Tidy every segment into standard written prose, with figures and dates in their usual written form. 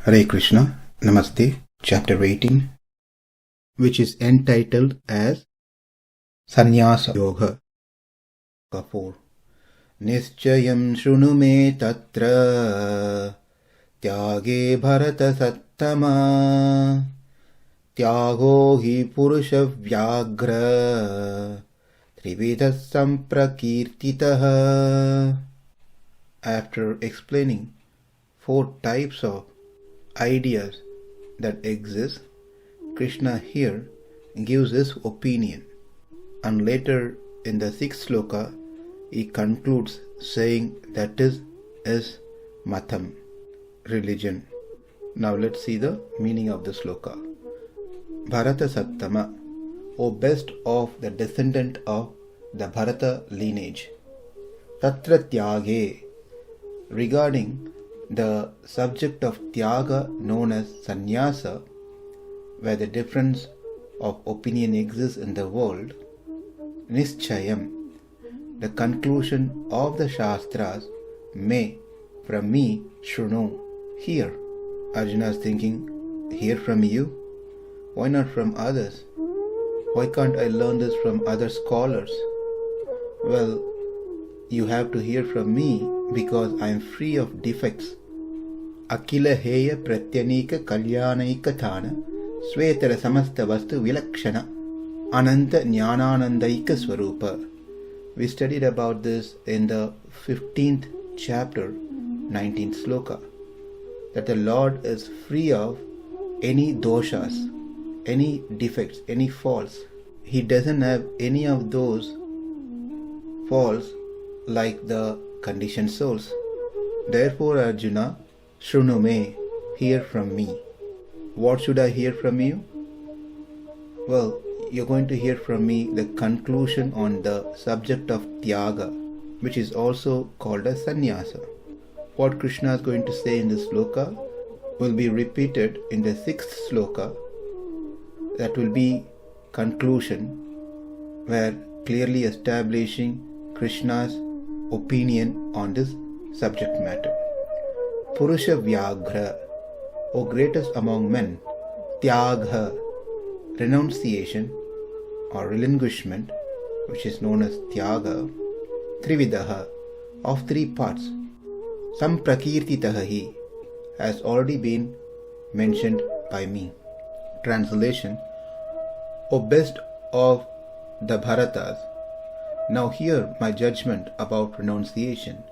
Hare Krishna, Namaste, Chapter 18, which is entitled as Sannyasa Yoga. 4. Niścayaṁ śṛṇu me tatra tyāge bharata-sattama tyāgo hi puruṣa-vyāghra tri-vidhaḥ samprakīrtitaḥ. After explaining 4 types of ideas that exist, Krishna here gives his opinion, and later in the 6th sloka he concludes saying that is matam, religion. Now let's see the meaning of the sloka. Bharata-sattama, O best of the descendant of the Bharata lineage. Tatra tyāge, regarding the subject of tyāga known as sannyasa, where the difference of opinion exists in the world. Niścayaṁ, the conclusion of the Shastras, may, from me, śṛṇu, hear. Arjuna is thinking, hear from you? Why not from others? Why can't I learn this from other scholars? Well, you have to hear from me because I am free of defects. Akila heya pratyanika kalyanaika thana svetara samasta vastu vilakshana ananta jnananandaika swarupa. We studied about this in the 15th chapter, 19th sloka, that the Lord is free of any doshas, any defects, any faults. He doesn't have any of those faults like the conditioned souls. Therefore, Arjuna, śṛṇu me, hear from me. What should I hear from you? Well, you're going to hear from me the conclusion on the subject of tyāga, which is also called as sannyasa. What Krishna is going to say in this sloka will be repeated in the 6th sloka. That will be conclusion, where clearly establishing Krishna's opinion on this subject matter. Puruṣa-vyāghra, O greatest among men. Tyāge, renunciation or relinquishment, which is known as tyāga. Tri-vidhaḥ, of 3 parts. Samprakīrtitaḥ has already been mentioned by me. Translation: O best of the Bharatas, now hear my judgment about renunciation.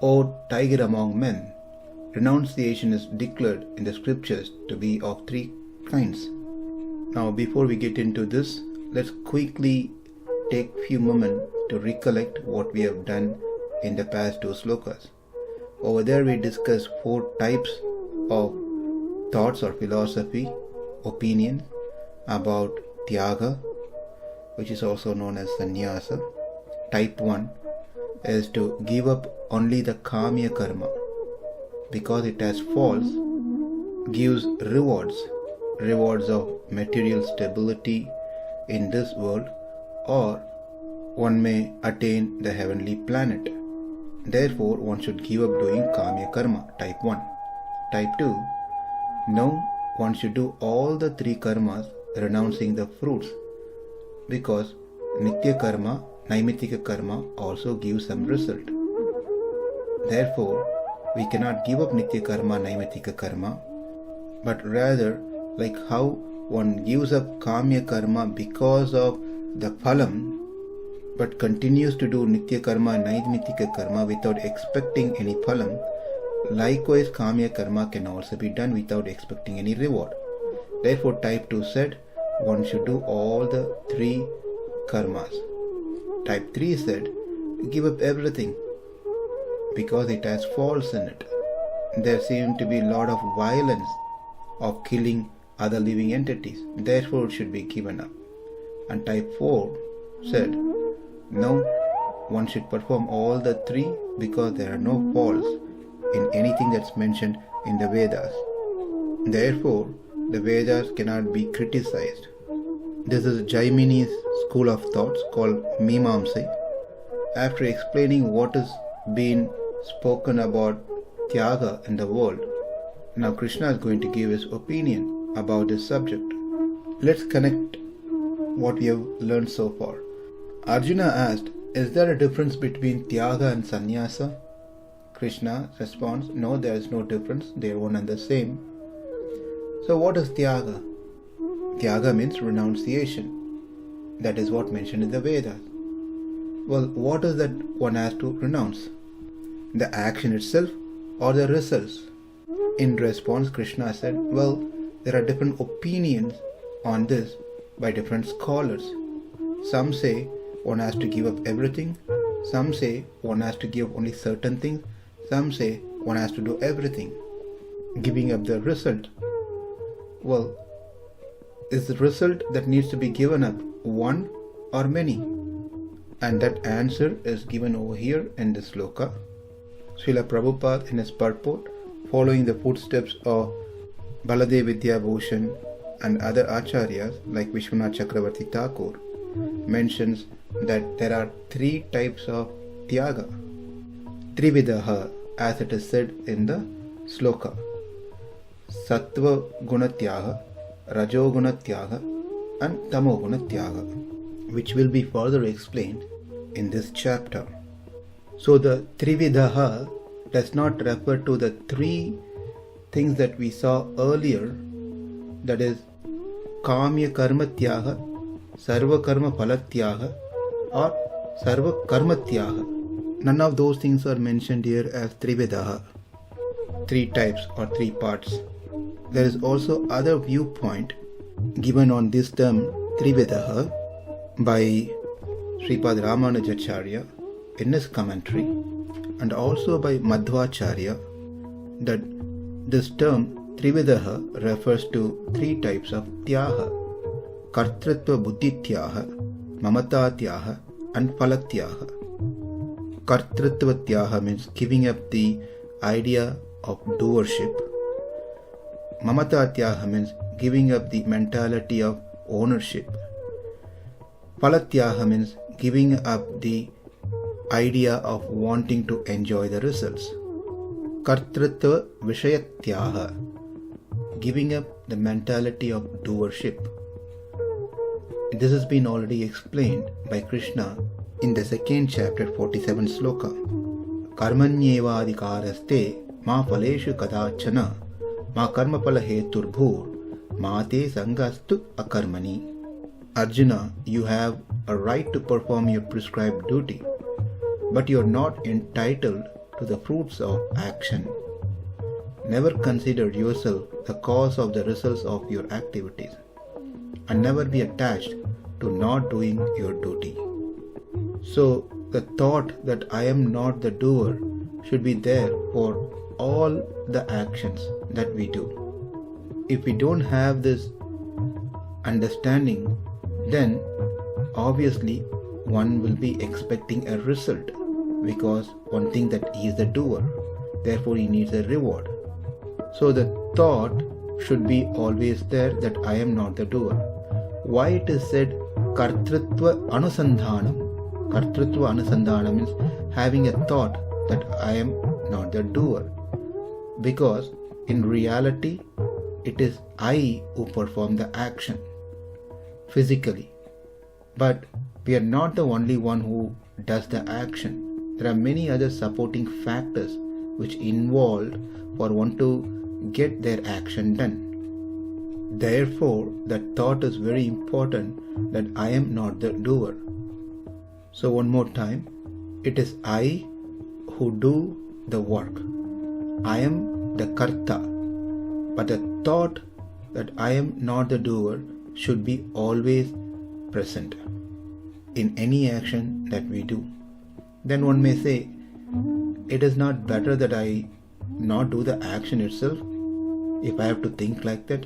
O tiger among men, renunciation is declared in the scriptures to be of 3 kinds. Now before we get into this, let's quickly take few moments to recollect what we have done in the past 2 slokas. Over there we discussed 4 types of thoughts or philosophy, opinions about tyāga, which is also known as sannyasa. Type 1 is to give up only the kamya karma, because it has faults, gives rewards of material stability in this world, or one may attain the heavenly planet. Therefore, one should give up doing kamya karma. Type 1. Type 2. No, one should do all the 3 karmas, renouncing the fruits, because nitya karma, naimittika karma also gives some result. Therefore, we cannot give up nitya karma, naimittika karma, but rather, like how one gives up kamya karma because of the phalam, but continues to do nitya karma and naimittika karma without expecting any phalam, likewise kamya karma can also be done without expecting any reward. Therefore, type 2 said one should do all the 3 karmas. Type 3 said give up everything, because it has faults in it. There seems to be a lot of violence of killing other living entities. Therefore, it should be given up. And type 4 said, no, one should perform all the 3 because there are no faults in anything that's mentioned in the Vedas. Therefore, the Vedas cannot be criticized. This is Jaimini's school of thoughts called Mīmāmsa. After explaining what is being spoken about tyāga in the world, Now Krishna is going to give his opinion about this subject. Let's connect what we have learned so far. Arjuna asked, is there a difference between tyāga and sannyasa? Krishna responds, no, there is no difference. They are one and the same. So what is tyāga? Tyāga means renunciation. That is what mentioned in the Vedas. Well, what is that one has to renounce? The action itself or the results? In response, Krishna said, well, there are different opinions on this by different scholars. Some say one has to give up everything. Some say one has to give only certain things. Some say one has to do everything. Giving up the result. Well, is the result that needs to be given up one or many? And that answer is given over here in the Sloka. Srila Prabhupada in his purport, following the footsteps of Baladev Vidyabhushan and other acharyas like Vishwanath Chakravarti Thakur, mentions that there are three types of tyāga. Tri-vidhaḥ, as it is said in the Sloka. Sattva guna tyāga, rajo guna tyāga, and tamo guna tyāga, which will be further explained in this chapter. So the tri-vidhaḥ does not refer to the three things that we saw earlier, that is kamya karma tyāga, sarva karma phala tyāga, or sarva karma tyāga. None of those things are mentioned here as tri-vidhaḥ, three types or three parts. There is also other viewpoint given on this term tri-vidhaḥ by Sripad Ramanujacharya in his commentary, and also by Madhvacharya, that this term tri-vidhaḥ refers to three types of tyāga: kartritva buddhi tyāga, mamata tyāga, and phala tyāga. Kartritva tyāga means giving up the idea of doership. Mamata tyāga means giving up the mentality of ownership. Phala tyāga means giving up the idea of wanting to enjoy the results. Kartritva vishaya tyāga, giving up the mentality of doership. This has been already explained by Krishna in the second chapter, 47 sloka. Karmanyevadhikaraste ma phaleshu kadachana ma karma phala heturbhur ma te sangastu akarmani. Arjuna, you have a right to perform your prescribed duty, but you are not entitled to the fruits of action. Never consider yourself the cause of the results of your activities, and never be attached to not doing your duty. So, the thought that I am not the doer should be there for all the actions that we do. If we don't have this understanding, then obviously one will be expecting a result, because one thinks that he is the doer, therefore he needs a reward. So the thought should be always there that I am not the doer. Why it is said kartritva anusandhanam? Kartritva anusandhanam means having a thought that I am not the doer, because in reality it is I who perform the action physically. But we are not the only one who does the action. There are many other supporting factors which involved for one to get their action done. Therefore, the thought is very important that I am not the doer. So one more time, it is I who do the work. I am the karta. But the thought that I am not the doer should be always present in any action that we do. Then one may say, it is not better that I not do the action itself if I have to think like that.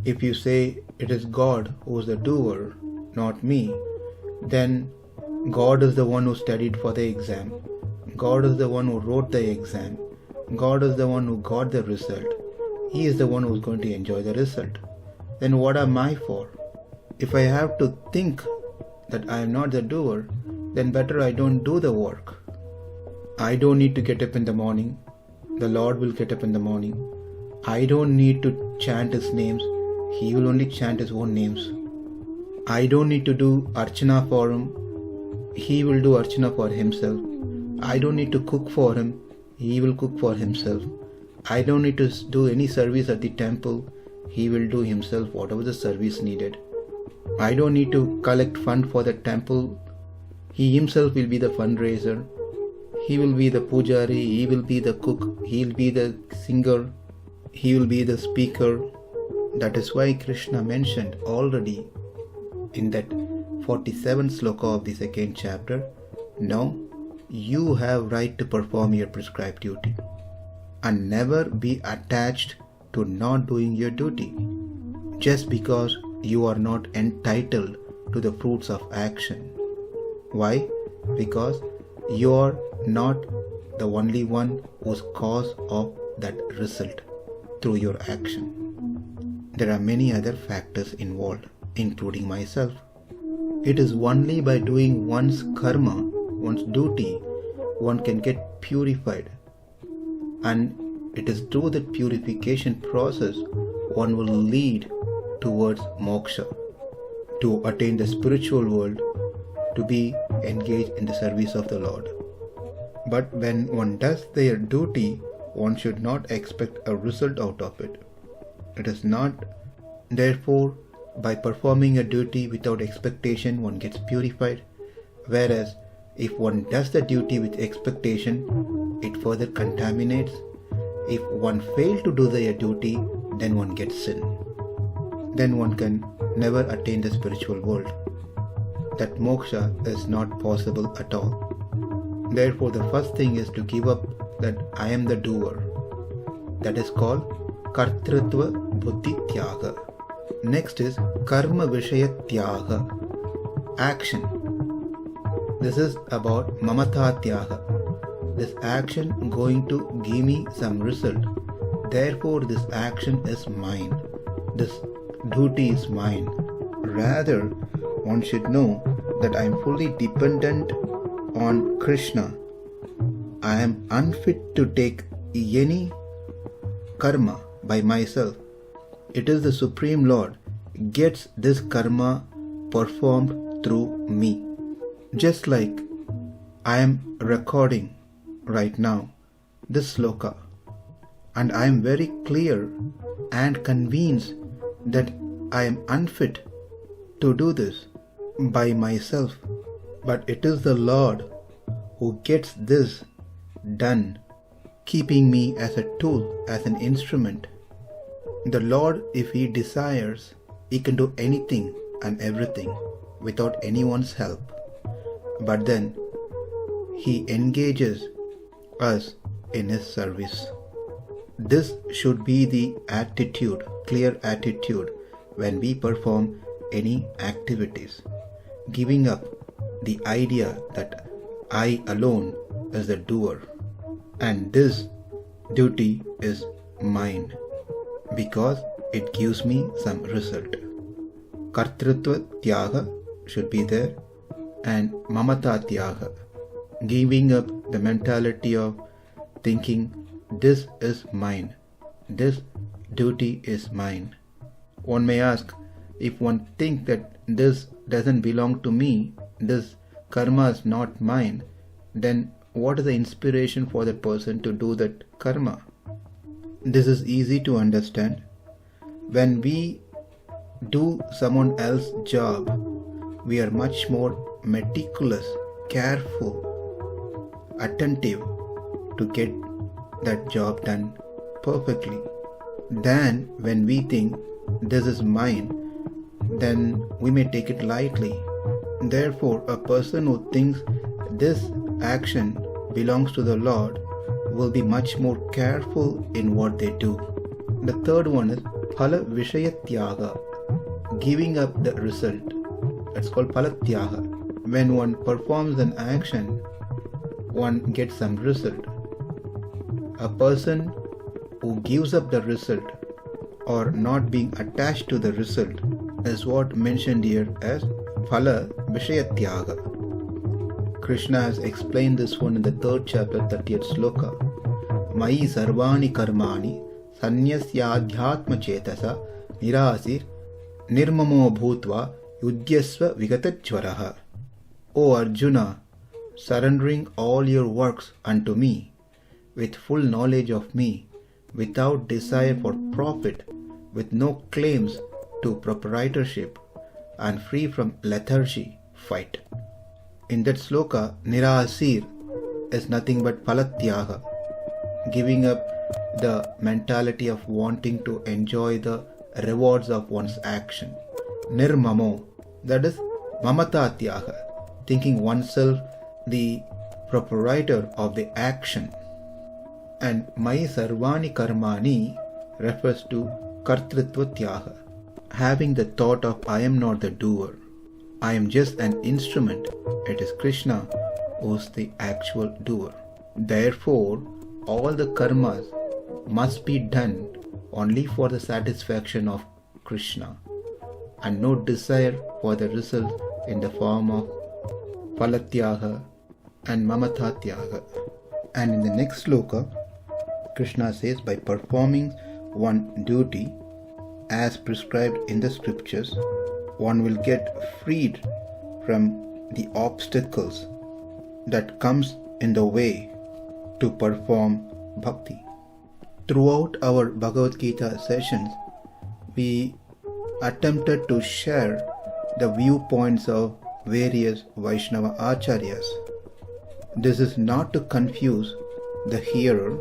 If you say it is God who is the doer, not me, then God is the one who studied for the exam. God is the one who wrote the exam. God is the one who got the result. He is the one who is going to enjoy the result. Then what am I for? If I have to think that I am not the doer, then better I don't do the work. I don't need to get up in the morning. The Lord will get up in the morning. I don't need to chant his names. He will only chant his own names. I don't need to do archana for him. He will do archana for himself. I don't need to cook for him. He will cook for himself. I don't need to do any service at the temple. He will do himself whatever the service needed. I don't need to collect fund for the temple. He himself will be the fundraiser. He will be the pujari. He will be the cook. He will be the singer. He will be the speaker. That is why Krishna mentioned already in that 47th sloka of the second chapter, now you have right to perform your prescribed duty and never be attached to not doing your duty just because you are not entitled to the fruits of action. Why? Because you are not the only one who's cause of that result through your action. There are many other factors involved, including myself. It is only by doing one's karma, one's duty, one can get purified. And it is through that purification process one will lead towards moksha, to attain the spiritual world, to be engaged in the service of the Lord. But when one does their duty, one should not expect a result out of it. It is not, therefore, by performing a duty without expectation one gets purified, whereas if one does the duty with expectation, it further contaminates. If one fails to do their duty, then one gets sin. Then one can never attain the spiritual world. That moksha is not possible at all. Therefore, the first thing is to give up that I am the doer. That is called kartrutva buddhi tyāga. Next is karma vishaya tyāga, action. This is about mamata tyāga. This action going to give me some result. Therefore, this action is mine. This duty is mine. Rather, one should know that I am fully dependent on Krishna. I am unfit to take any karma by myself. It is the Supreme Lord gets this karma performed through me. Just like I am recording right now this sloka, and I am very clear and convinced that I am unfit to do this by myself, but it is the Lord who gets this done, keeping me as a tool, as an instrument. The Lord, if He desires, He can do anything and everything without anyone's help. But then He engages us in His service. This should be the attitude, clear attitude, when we perform any activities. Giving up the idea that I alone is the doer and this duty is mine because it gives me some result. Kartrutva tyāga should be there, and mamata tyāga, giving up the mentality of thinking this is mine, this duty is mine. One may ask, if one thinks that this doesn't belong to me, this karma is not mine, then what is the inspiration for that person to do that karma? This is easy to understand. When we do someone else's job, we are much more meticulous, careful, attentive to get that job done perfectly. Than when we think this is mine, then we may take it lightly. Therefore, a person who thinks this action belongs to the Lord will be much more careful in what they do. The third one is phala vishaya tyāga, giving up the result. It's called phala tyāga. When one performs an action, one gets some result. A person who gives up the result or not being attached to the result is what mentioned here as phala vishaya tyāga. Krishna has explained this one in the 3rd chapter, 30th sloka. Mayi sarvani karmani सन्न्यस्याध्यात्मचेतसा निरासीर् निर्ममो भूत्वा युध्यस्व विगतज्वरः. O Arjuna, surrendering all your works unto me, with full knowledge of me, without desire for profit, with no claims to proprietorship, and free from lethargy, fight. In that sloka, nirasir is nothing but phala-tyāga, giving up the mentality of wanting to enjoy the rewards of one's action. Nirmamo, that is mamata-tyāga, thinking oneself the proprietor of the action. And Mai Sarvani Karmani refers to kartritva tyāga, having the thought of I am not the doer, I am just an instrument. It is Krishna who is the actual doer. Therefore, all the karmas must be done only for the satisfaction of Krishna, and no desire for the result in the form of phala-tyāga and mamata-tyāga. And in the next sloka, Krishna says, by performing one duty as prescribed in the scriptures, one will get freed from the obstacles that comes in the way to perform bhakti. Throughout our Bhagavad Gita sessions, we attempted to share the viewpoints of various Vaishnava Acharyas. This is not to confuse the hearer,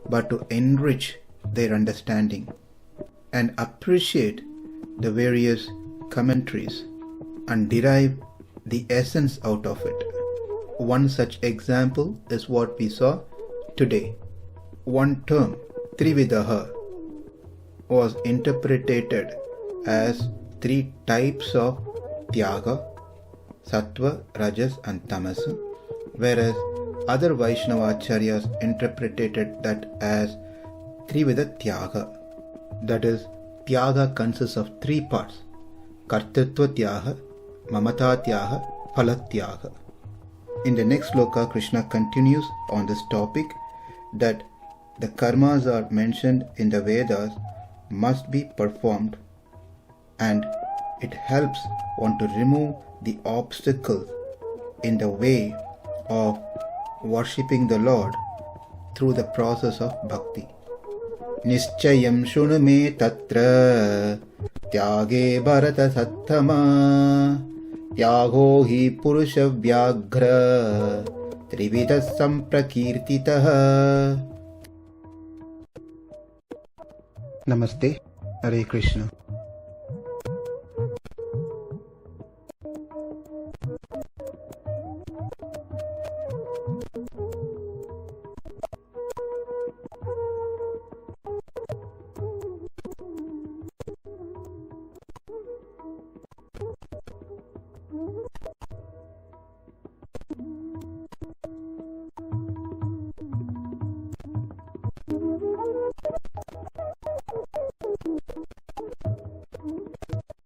but to enrich their understanding and appreciate the various commentaries and derive the essence out of it. One such example is what we saw today. One term, tri-vidhaḥ, was interpreted as 3 types of tyāga, sattva, rajas and tamas, whereas other Vaishnava Acharyas interpreted that as tri-vidhaḥ tyāga. That is, tyāga consists of 3 parts: kartritva tyāga, mamata tyāga, phala-tyāga. In the next sloka, Krishna continues on this topic that the karmas are mentioned in the Vedas must be performed, and it helps one to remove the obstacles in the way of worshipping the Lord through the process of bhakti. niścayaṁ śṛṇu me tatra tyāge bharata-sattama tyāgo hi puruṣa-vyāghra tri-vidhaḥ samprakīrtitaḥ. Namaste. Hare Krishna.